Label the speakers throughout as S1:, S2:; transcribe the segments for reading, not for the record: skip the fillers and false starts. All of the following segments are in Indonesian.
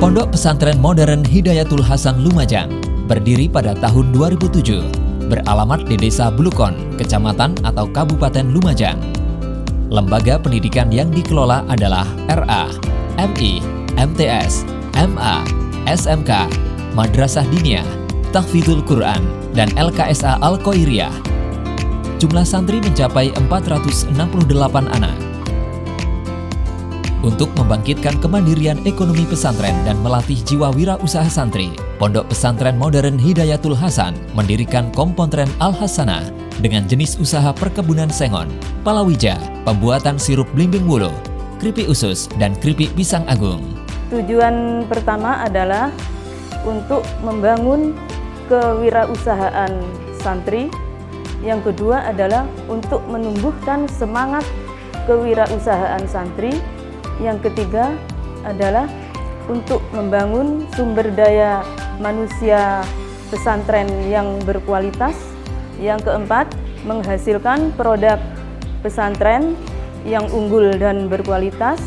S1: Pondok Pesantren Modern Hidayatul Hasan Lumajang berdiri pada tahun 2007, beralamat di Desa Bulukon, Kecamatan atau Kabupaten Lumajang. Lembaga pendidikan yang dikelola adalah RA, MI, MTS, MA, SMK, Madrasah Diniyah, Tahfidzul Quran, dan LKSA Al-Khoiriyah. Jumlah santri mencapai 468 anak. Untuk membangkitkan kemandirian ekonomi pesantren dan melatih jiwa wirausaha santri, Pondok Pesantren Modern Hidayatul Hasan mendirikan Kompontren Al-Hasanah dengan jenis usaha perkebunan sengon, palawija, pembuatan sirup blimbing wuluh, keripik usus, dan keripik pisang agung.
S2: Tujuan pertama adalah untuk membangun kewirausahaan santri. Yang kedua adalah untuk menumbuhkan semangat kewirausahaan santri. Yang ketiga adalah untuk membangun sumber daya manusia pesantren yang berkualitas. Yang keempat, menghasilkan produk pesantren yang unggul dan berkualitas.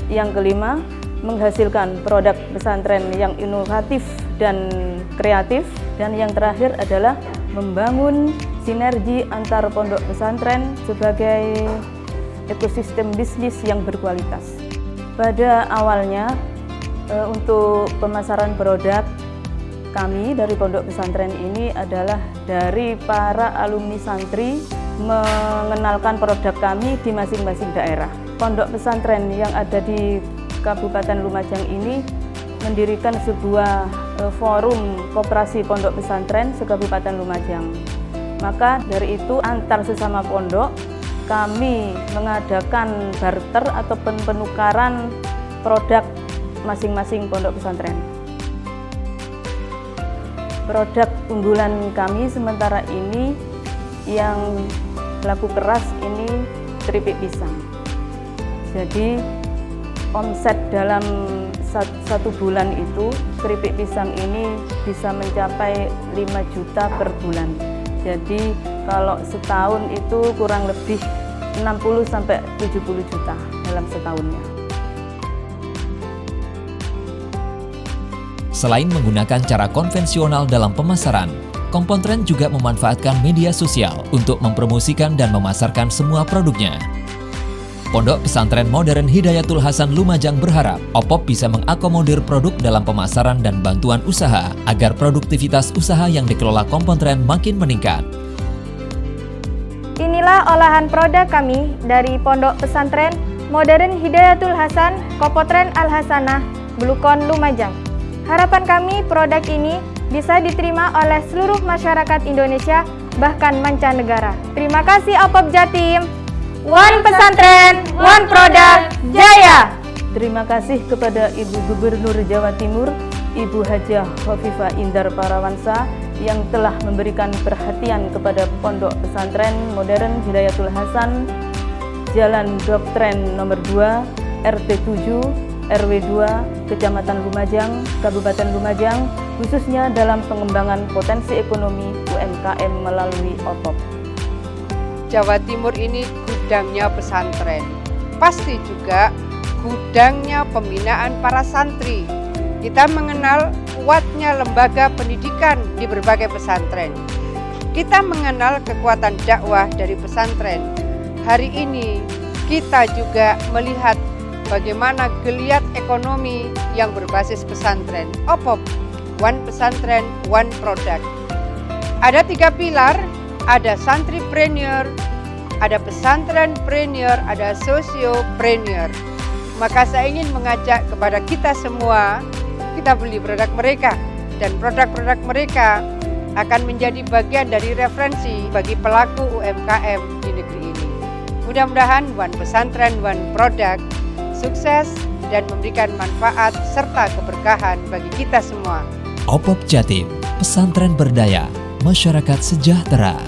S2: Yang kelima, menghasilkan produk pesantren yang inovatif dan kreatif. Dan yang terakhir adalah membangun sinergi antar pondok pesantren sebagai ekosistem bisnis yang berkualitas. Pada awalnya, untuk pemasaran produk kami dari pondok pesantren ini adalah dari para alumni santri mengenalkan produk kami di masing-masing daerah. Pondok pesantren yang ada di Kabupaten Lumajang ini mendirikan sebuah forum koperasi pondok pesantren se-Kabupaten Lumajang. Maka dari itu antar sesama pondok kami mengadakan barter atau penukaran produk masing-masing pondok pesantren. Produk unggulan kami sementara ini yang laku keras ini keripik pisang. Jadi omset dalam satu bulan itu keripik pisang ini bisa mencapai 5 juta per bulan. Jadi kalau setahun itu kurang lebih 60 sampai 70 juta dalam setahunnya.
S1: Selain menggunakan cara konvensional dalam pemasaran, Kompontren juga memanfaatkan media sosial untuk mempromosikan dan memasarkan semua produknya. Pondok Pesantren Modern Hidayatul Hasan Lumajang berharap OPOP bisa mengakomodir produk dalam pemasaran dan bantuan usaha agar produktivitas usaha yang dikelola Kompontren makin meningkat.
S3: Inilah olahan produk kami dari Pondok Pesantren Modern Hidayatul Hasan, Kompontren Al-Hasanah, Bulukon, Lumajang. Harapan kami produk ini bisa diterima oleh seluruh masyarakat Indonesia, bahkan mancanegara. Terima kasih OPOP Jatim. One Pesantren, One Product, Jaya!
S2: Terima kasih kepada Ibu Gubernur Jawa Timur, Ibu Hajah Khofifah Indar Parawansa yang telah memberikan perhatian kepada Pondok Pesantren Modern Hidayatul Hasan, Jalan Doktren nomor 2, RT 7, RW 2, Kecamatan Lumajang, Kabupaten Lumajang, khususnya dalam pengembangan potensi ekonomi UMKM melalui OPOP.
S4: Jawa Timur ini gudangnya pesantren, pasti juga gudangnya pembinaan para santri. Kita mengenal kuatnya lembaga pendidikan di berbagai pesantren. Kita mengenal kekuatan dakwah dari pesantren. Hari ini kita juga melihat bagaimana geliat ekonomi yang berbasis pesantren. OPOP, One Pesantren, One Product. Ada 3 pilar, ada santripreneur, ada pesantrenpreneur, ada sosiopreneur. Maka saya ingin mengajak kepada kita semua, kita beli produk mereka, dan produk-produk mereka akan menjadi bagian dari referensi bagi pelaku UMKM di negeri ini. Mudah-mudahan One Pesantren, One Product sukses dan memberikan manfaat serta keberkahan bagi kita semua.
S1: OPOP Jatim, pesantren berdaya, masyarakat sejahtera.